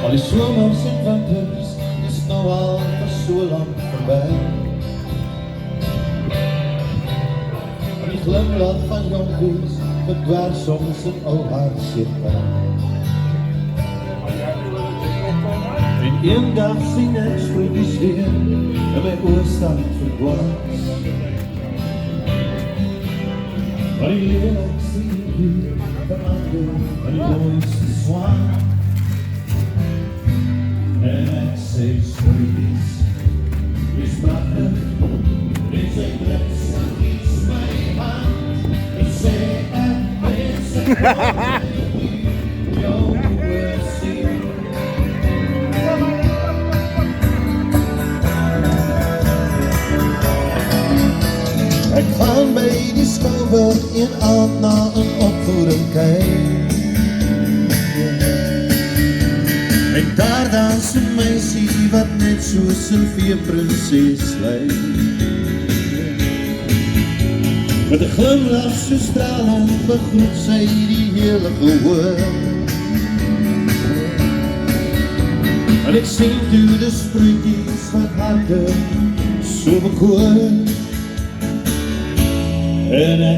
Al die somers en winters is nou al vir so lang verby. En die glimlach van jonkies verdwaar soms in ou hartseer pijn. En een dag sien ek sproetjies weer en my oor staan verdwaas. Maar die lelijk sien hier verander in die mooiste swaan. En ek sê sproetjies, wees prachtig, en sy bliks en kies my hand. En sê ek wees ek jou oor sien. Ek gaan by die Skouwburg een aand na een opvoering kyk. En daar dans een meisie wat net soos Sylvie prinses lyk. Met een glimlach so stralend begroet sy die hele gehoor. En ek sien toe die sproetjies wat harte so bekoor. En ek